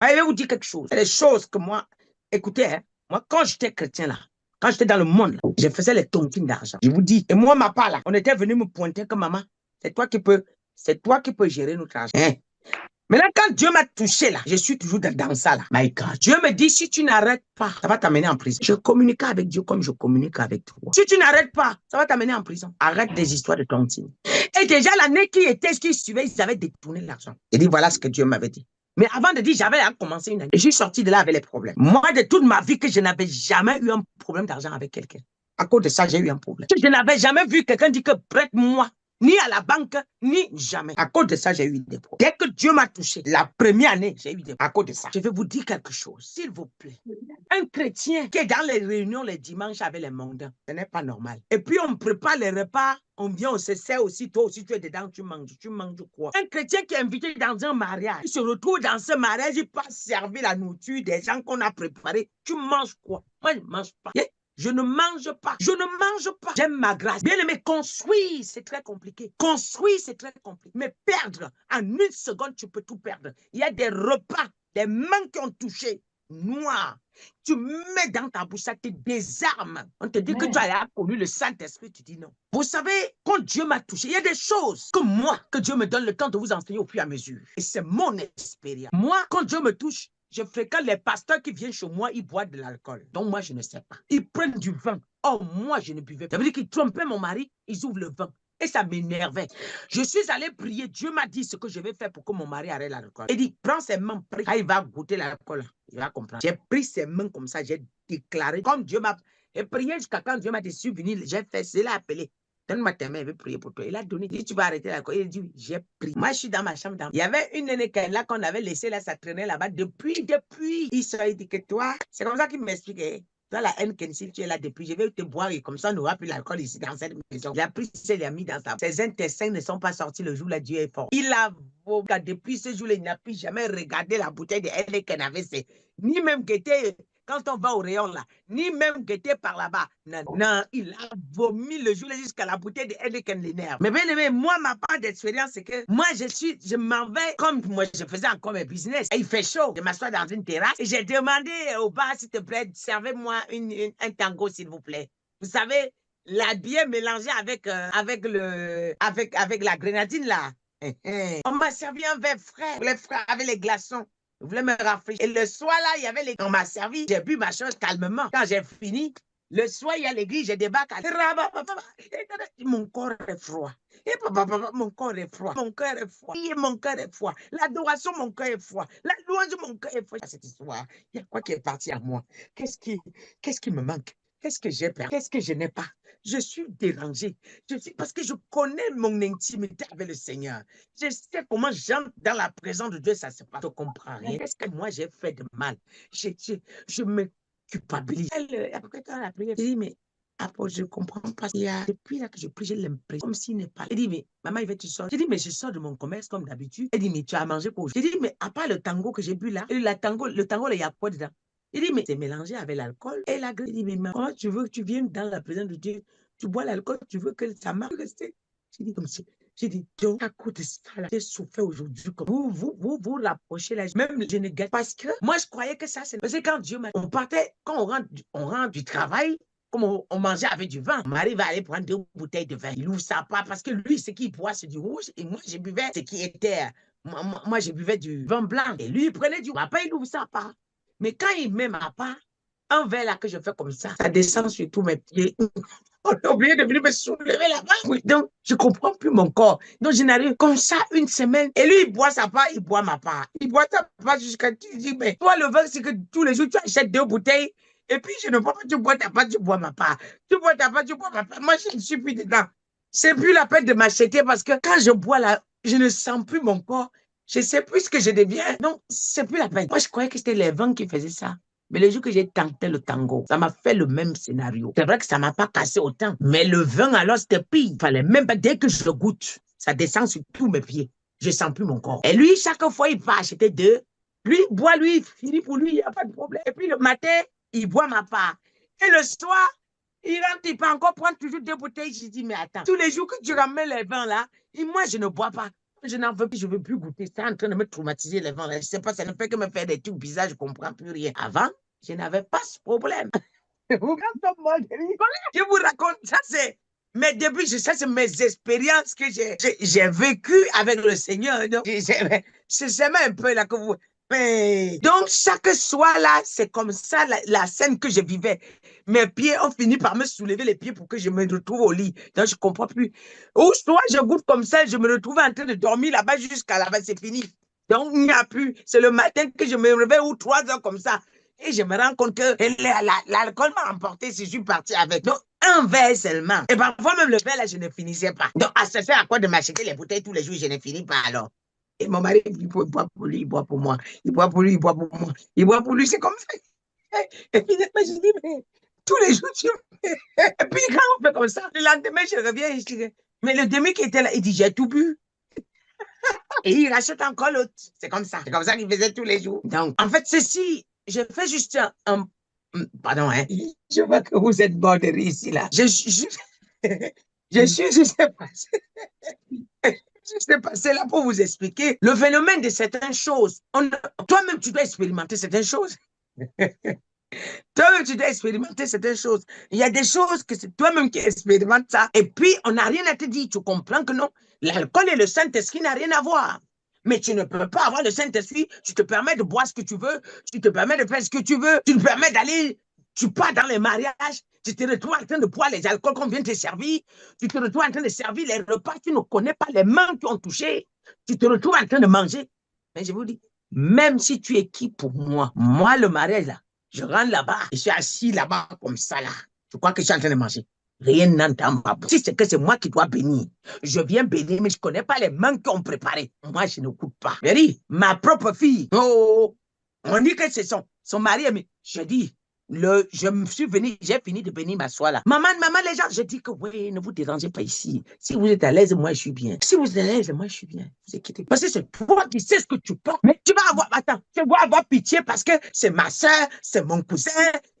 Ah, je vais vous dire quelque chose. Il y a des choses que moi, écoutez, hein, moi, quand j'étais chrétien là, quand j'étais dans le monde, là, je faisais les tontines d'argent. Je vous dis, et moi, ma part là, on était venu me pointer que maman, c'est toi qui peux gérer notre argent. Hein? Maintenant, quand Dieu m'a touché là, je suis toujours dans ça là. My God. Dieu me dit, si tu n'arrêtes pas, ça va t'amener en prison. Je communique avec Dieu comme je communique avec toi. Si tu n'arrêtes pas, ça va t'amener en prison. Arrête des histoires de tontine. Et déjà, l'année qui suivait, ils avaient détourné l'argent. Il dit, voilà ce que Dieu m'avait dit. Mais avant de dire, j'avais commencé une année. Et je suis sorti de là avec les problèmes. Moi, de toute ma vie, que je n'avais jamais eu un problème d'argent avec quelqu'un. À cause de ça, j'ai eu un problème. Je n'avais jamais vu quelqu'un dire que prête-moi. Ni à la banque, ni jamais. À cause de ça, j'ai eu des problèmes. Dès que Dieu m'a touché, la première année, j'ai eu des problèmes. À cause de ça, je vais vous dire quelque chose, s'il vous plaît. Un chrétien qui est dans les réunions les dimanches avec les mondains, ce n'est pas normal. Et puis, on prépare les repas, on vient, on se sert aussi. Toi aussi, tu es dedans, tu manges quoi? Un chrétien qui est invité dans un mariage, il se retrouve dans ce mariage, il passe servir la nourriture des gens qu'on a préparés. Tu manges quoi? Moi, je ne mange pas. Je ne mange pas. Je ne mange pas. J'aime ma grâce. Bien aimé, construire, c'est très compliqué. Construire, c'est très compliqué. Mais perdre, en une seconde, tu peux tout perdre. Il y a des repas, des mains qui ont touché, noirs. Tu mets dans ta bouche, ça te désarme. On te dit que tu as connu le Saint-Esprit, tu dis non. Vous savez, quand Dieu m'a touché, il y a des choses que moi, que Dieu me donne le temps de vous enseigner au fur et à mesure. Et c'est mon expérience. Moi, quand Dieu me touche, je fréquente les pasteurs qui viennent chez moi, ils boivent de l'alcool. Donc moi, je ne sais pas. Ils prennent du vin. Oh, moi, je ne buvais pas. Ça veut dire qu'ils trompaient mon mari, ils ouvrent le vin. Et ça m'énervait. Je suis allé prier. Dieu m'a dit ce que je vais faire pour que mon mari arrête l'alcool. Il dit, prends ses mains, prie. Quand il va goûter l'alcool, il va comprendre. J'ai pris ses mains comme ça, j'ai déclaré. Comme Dieu m'a... J'ai prié jusqu'à quand Dieu m'a dit, suis venu, j'ai fait, c'est là appelé. Donne-moi tes mains, il veut prier pour toi. Il a donné, il dit, tu vas arrêter l'alcool. Il dit, j'ai pris. Moi, je suis dans ma chambre. Il y avait une aînée là qu'on avait laissée là, ça traînait là-bas. Depuis, il se dit que toi, c'est comme ça qu'il m'expliquait. Toi, la haine, si tu es là depuis, je vais te boire et comme ça, on n'aura plus l'alcool ici dans cette maison. Il a pris, il a mis dans sa... Ses intestins ne sont pas sortis le jour-là, Dieu est fort. Il a depuis ce jour-là, il n'a plus jamais regardé la bouteille de Heineken avec ses... Ni même guetté, quand on va au rayon là, ni même guetté par là-bas. Non, non, il a vomi le jour-là jusqu'à la bouteille de Heineken l'énerve. Mais bien aimé, moi, ma part d'expérience, c'est que moi, je m'en vais comme moi, je faisais encore mes business. Et il fait chaud, je m'assois dans une terrasse et j'ai demandé au bar, s'il te plaît, servez-moi un tango, s'il vous plaît. Vous savez, la bière mélangée avec la grenadine là. On m'a servi un verre frais, les frais avec les glaçons. Je voulais me rafraîchir. Et le soir, là, il y avait les... On m'a servi, j'ai bu ma chose calmement. Quand j'ai fini, le soir, il y a l'église, je débarque. Mon corps est froid. Et mon corps est froid. Mon cœur est froid. Mon cœur est froid. L'adoration, mon cœur est froid. La louange, mon cœur est froid. Cette histoire, il y a quoi qui est parti à moi? Qu'est-ce qui me manque? Qu'est-ce que j'ai perdu? Qu'est-ce que je n'ai pas? Je suis dérangé. Parce que je connais mon intimité avec le Seigneur. Je sais comment j'entre dans la présence de Dieu, ça se passe. Je ne comprends rien. Qu'est-ce que moi j'ai fait de mal? Je me culpabilise. Après, quand elle a prié, je dis, mais après, je ne comprends pas. Depuis là que je prie, j'ai l'impression comme s'il n'est pas. Elle dit, mais maman, il va tu sors. Je dis, mais je sors de mon commerce comme d'habitude. Elle dit, mais tu as mangé quoi? Je dis, mais à part le tango que j'ai bu là, le tango, il y a quoi dedans? Il dit, mais c'est mélangé avec l'alcool et la graisse. Il dit, mais maman, tu veux que tu viennes dans la présence de Dieu, tu bois l'alcool, tu veux que ça marche. J'ai dit, comme si. J'ai dit, donc, à cause de ça, j'ai souffert aujourd'hui. Vous rapprochez là. Même, je ne gâte parce que moi, je croyais que ça, c'est. Parce que quand Dieu m'a. On partait, quand on rentre du travail, comme on mangeait avec du vin, on arrive à aller prendre 2 bouteilles de vin. Il ouvre ça pas parce que lui, ce qu'il boit, c'est du rouge. Et moi, je buvais ce qui était. Moi, je buvais du vin blanc. Et lui, il prenait du. Papa, il ouvre ça pas. Mais quand il met ma part, un verre là que je fais comme ça descend sur tous mes pieds. On a oublié de venir me soulever là-bas. Oui, donc, je ne comprends plus mon corps. Donc, je n'arrive comme ça une semaine. Et lui, il boit sa part, il boit ma part. Il boit sa part jusqu'à... Tu dis, mais toi, le vin, c'est que tous les jours, tu achètes 2 bouteilles. Et puis, je ne vois pas, tu bois ta part, tu bois ma part. Tu bois ta part, tu bois ma part. Moi, je ne suis plus dedans. C'est plus la peine de m'acheter parce que quand je bois là, je ne sens plus mon corps. Je ne sais plus ce que je deviens. Donc, c'est plus la peine. Moi, je croyais que c'était les vins qui faisaient ça. Mais le jour que j'ai tenté le tango, ça m'a fait le même scénario. C'est vrai que ça ne m'a pas cassé autant. Mais le vin, alors, c'était pire. Il fallait même pas, dès que je goûte, ça descend sur tous mes pieds. Je ne sens plus mon corps. Et lui, chaque fois, il va acheter 2. Lui, il boit, lui, il finit pour lui, il n'y a pas de problème. Et puis le matin, il boit ma part. Et le soir, il rentre, il peut encore prendre toujours 2 bouteilles. Je dis, mais attends, tous les jours que tu ramènes les vins là, et moi, je ne bois pas. Je n'en veux plus, je ne veux plus goûter. C'est en train de me traumatiser les vents. Je ne sais pas, ça ne fait que me faire des trucs bizarres, je ne comprends plus rien. Avant, je n'avais pas ce problème. Je vous raconte, ça c'est mes débuts, ça c'est mes expériences que j'ai vécues avec le Seigneur. C'est même un peu là que vous... Mais, donc, chaque soir là, c'est comme ça la scène que je vivais. Mes pieds ont fini par me soulever les pieds pour que je me retrouve au lit. Donc, je ne comprends plus. Ou soit je goûte comme ça, je me retrouve en train de dormir là-bas jusqu'à là-bas, c'est fini. Donc, il n'y a plus. C'est le matin que je me réveille ou 3 heures comme ça. Et je me rends compte que l'alcool m'a emporté si je suis partie avec. Donc, un verre seulement. Et parfois, même le verre, là, je ne finissais pas. Donc, ça sert à quoi de m'acheter les bouteilles tous les jours, je ne finis pas alors. Et mon mari, il boit pour lui, il boit pour moi. Il boit pour lui, il boit pour moi. Il boit pour lui, c'est comme ça. Et puis, je dis, mais tous les jours, tu... Et puis, quand on fait comme ça, le lendemain, je reviens et je dis, mais le demi qui était là, il dit, j'ai tout bu. Et il rachète encore l'autre. C'est comme ça. C'est comme ça qu'il faisait tous les jours. Donc, en fait, ceci, je fais juste pardon, hein. Je vois que vous êtes mort de rire ici, là. Je suis c'est là pour vous expliquer le phénomène de certaines choses. Toi-même, tu dois expérimenter certaines choses. Toi-même, tu dois expérimenter certaines choses. Il y a des choses que c'est toi-même qui expérimentes ça. Et puis, on n'a rien à te dire. Tu comprends que non, l'alcool et le Saint-Esprit n'ont rien à voir. Mais tu ne peux pas avoir le Saint-Esprit. Tu te permets de boire ce que tu veux. Tu te permets de faire ce que tu veux. Tu te permets d'aller... Tu pars dans les mariages. Tu te retrouves en train de boire les alcools qu'on vient te servir. Tu te retrouves en train de servir les repas. Tu ne connais pas les mains qui ont touché. Tu te retrouves en train de manger. Mais je vous dis, même si tu es qui pour moi, moi, le mariage, là, je rentre là-bas, je suis assis là-bas comme ça, là. Je crois que je suis en train de manger. Rien n'entend ma bouche. Si c'est que c'est moi qui dois bénir, je viens bénir, mais je ne connais pas les mains qui ont préparé. Moi, je ne coûte pas. Je dis, ma propre fille, oh, on dit que c'est son mari, mais je dis, je me suis venu, j'ai fini de venir m'asseoir là. Maman, les gens, je dis que oui, ne vous dérangez pas ici. Si vous êtes à l'aise, moi, je suis bien. Si vous êtes à l'aise, moi, je suis bien. Vous inquiétez. Parce que c'est toi qui sais ce que tu penses. Mais tu vas avoir, attends, tu vas avoir pitié parce que c'est ma soeur, c'est mon cousin.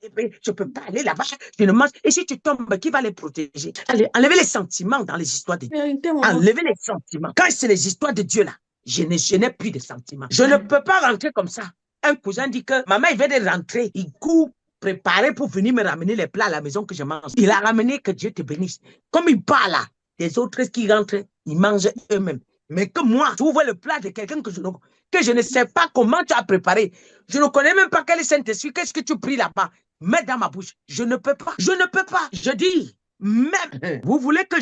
Et puis, je ne peux pas aller là-bas. Je ne mange. Et si tu tombes, qui va les protéger? Allez, enlevez les sentiments dans les histoires de Dieu. Enlevez les sentiments. Quand c'est les histoires de Dieu là, je n'ai plus de sentiments. Je ne peux pas rentrer comme ça. Un cousin dit que maman, il vient de rentrer. Il court préparé pour venir me ramener les plats à la maison que je mange. Il a ramené, que Dieu te bénisse. Comme il parle là, les autres qui rentrent, ils mangent eux-mêmes. Mais que moi, tu ouvres le plat de quelqu'un que je ne sais pas comment tu as préparé. Je ne connais même pas quel est Saint-Esprit. Qu'est-ce que tu pries là-bas? Mets dans ma bouche. Je ne peux pas. Je ne peux pas. Je dis, même, vous voulez que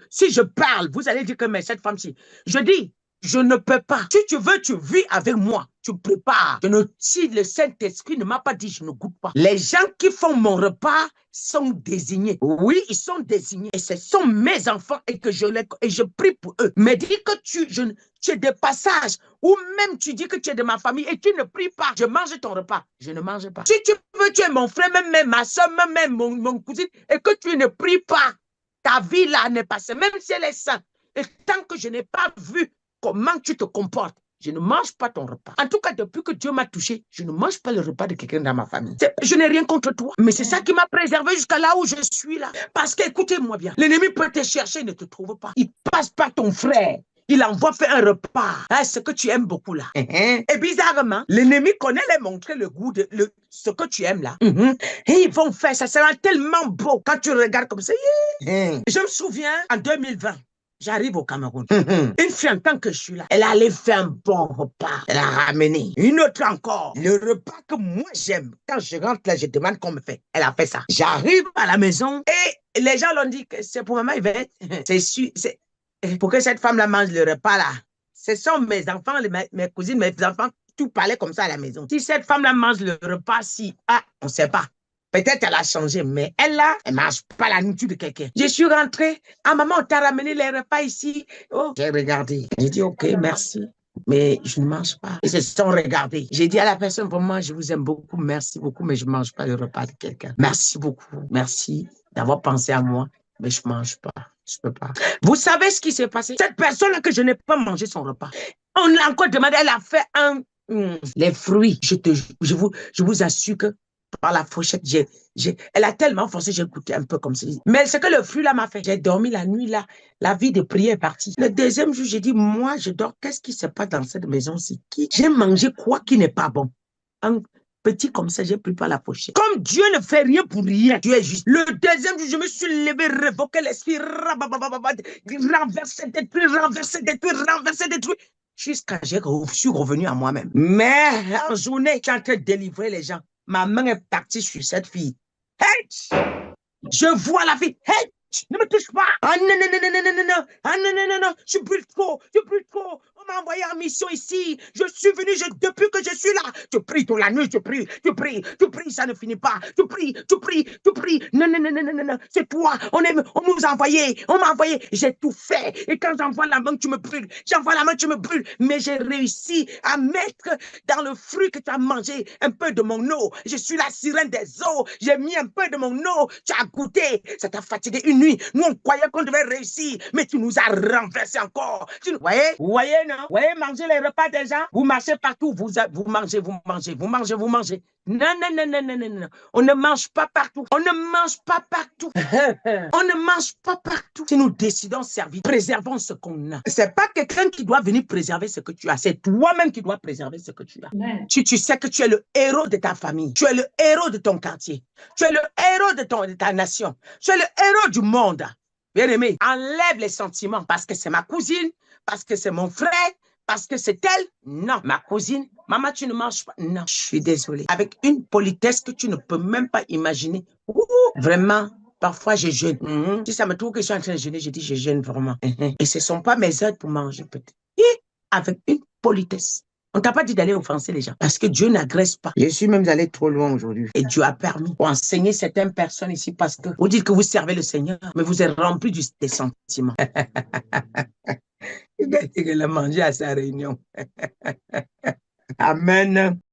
si je parle, vous allez dire que mais cette femme-ci. Je dis, je ne peux pas. Si tu veux, tu vis avec moi. Tu prépares. Si le Saint-Esprit ne m'a pas dit, je ne goûte pas. Les gens qui font mon repas sont désignés. Oui, ils sont désignés. Et ce sont mes enfants et que je prie pour eux. Mais dis que tu es de passage ou même tu dis que tu es de ma famille et tu ne pries pas. Je mange ton repas. Je ne mange pas. Si tu veux, tu es mon frère, même ma soeur, même mon cousine et que tu ne pries pas. Ta vie là n'est pas saine, même si elle est sainte. Et tant que je n'ai pas vu comment tu te comportes, je ne mange pas ton repas. En tout cas, depuis que Dieu m'a touché, je ne mange pas le repas de quelqu'un dans ma famille. Je n'ai rien contre toi, mais c'est ça qui m'a préservé jusqu'à là où je suis là. Parce que, écoutez-moi bien, l'ennemi peut te chercher, il ne te trouve pas. Il passe par ton frère. Il envoie faire un repas. Hein, ce que tu aimes beaucoup là. Et bizarrement, l'ennemi connaît les montrer le goût de ce que tu aimes là. Et ils vont faire, ça sera tellement beau quand tu regardes comme ça. Je me souviens, en 2020, j'arrive au Cameroun. Une fille, en tant que je suis là, elle allait faire un bon repas. Elle a ramené une autre encore. Le repas que moi j'aime. Quand je rentre là, je demande qu'on me fait. Elle a fait ça. J'arrive à la maison et les gens l'ont dit que c'est pour maman Yvette. C'est sûr. Pour que cette femme-là mange le repas là. Ce sont mes enfants, mes cousines, mes enfants. Tout parlait comme ça à la maison. Si cette femme-là mange le repas, on ne sait pas. Peut-être elle a changé, mais elle là, elle ne mange pas la nourriture de quelqu'un. Je suis rentrée. Ah, maman, on t'a ramené les repas ici. Oh, j'ai regardé. J'ai dit, OK, merci. Mais je ne mange pas. Ils se sont regardés. J'ai dit à la personne, vraiment, je vous aime beaucoup, merci beaucoup, mais je ne mange pas le repas de quelqu'un. Merci beaucoup. Merci d'avoir pensé à moi, mais je ne mange pas. Je ne peux pas. Vous savez ce qui s'est passé? Cette personne-là que je n'ai pas mangé son repas. On l'a encore demandé, elle a fait les fruits. Je vous assure que par la fourchette. Elle a tellement forcé, j'ai goûté un peu comme ça. Mais ce que le fruit là m'a fait, j'ai dormi la nuit là, la vie de prière est partie. Le deuxième jour, j'ai dit, moi, je dors, qu'est-ce qui se passe dans cette maison-ci? J'ai mangé quoi qui n'est pas bon? Un petit comme ça, j'ai pris par la pochette. Comme Dieu ne fait rien pour rien, Dieu est juste. Le deuxième jour, je me suis levé, révoqué l'esprit, renversé, détruit, jusqu'à je suis revenu à moi-même. Mais en journée, quand tu as délivré les gens, ma main est partie sur cette fille. Hey! Je vois la fille. Hey! Ne me touche pas. Ah non, non, non, non, non, non, non. Ah non, non, non, non. Je brûle trop. Je brûle trop. On m'a envoyé en mission ici. Je suis venu, depuis que je suis là. Je prie toute la nuit, je prie, ça ne finit pas. Je prie. Non, non, non, non, non, non, non. C'est toi. On nous a envoyé. On m'a envoyé. J'ai tout fait. Et quand j'envoie la main, tu me brûles. J'envoie la main, tu me brûles. Mais j'ai réussi à mettre dans le fruit que tu as mangé un peu de mon eau. Je suis la sirène des eaux. J'ai mis un peu de mon eau. Tu as goûté. Ça t'a fatigué une nuit. Nous, on croyait qu'on devait réussir, mais tu nous as renversé encore. Vous voyez, non? Vous voyez, manger les repas des gens, vous marchez partout, vous mangez. Non, non, non, non, non, non, non. On ne mange pas partout. On ne mange pas partout. On ne mange pas partout. Si nous décidons de servir, préservons ce qu'on a. C'est pas quelqu'un qui doit venir préserver ce que tu as. C'est toi-même qui dois préserver ce que tu as. Si tu sais que tu es le héros de ta famille, tu es le héros de ton quartier, tu es le héros de ta nation, tu es le héros du monde. Bien aimé, enlève les sentiments parce que c'est ma cousine, parce que c'est mon frère, parce que c'est elle. Non, ma cousine, maman, tu ne manges pas. Non, je suis désolée. Avec une politesse que tu ne peux même pas imaginer. Vraiment, parfois je jeûne. Si ça me trouve que je suis en train de jeûner, je dis je jeûne vraiment. Et ce ne sont pas mes heures pour manger peut-être. Avec une politesse. On t'a pas dit d'aller offenser les gens parce que Dieu n'agresse pas. Je suis même allé trop loin aujourd'hui. Et Dieu a permis pour enseigner certaines personnes ici parce que vous dites que vous servez le Seigneur, mais vous êtes rempli des sentiments. Il a manger à sa réunion. Amen.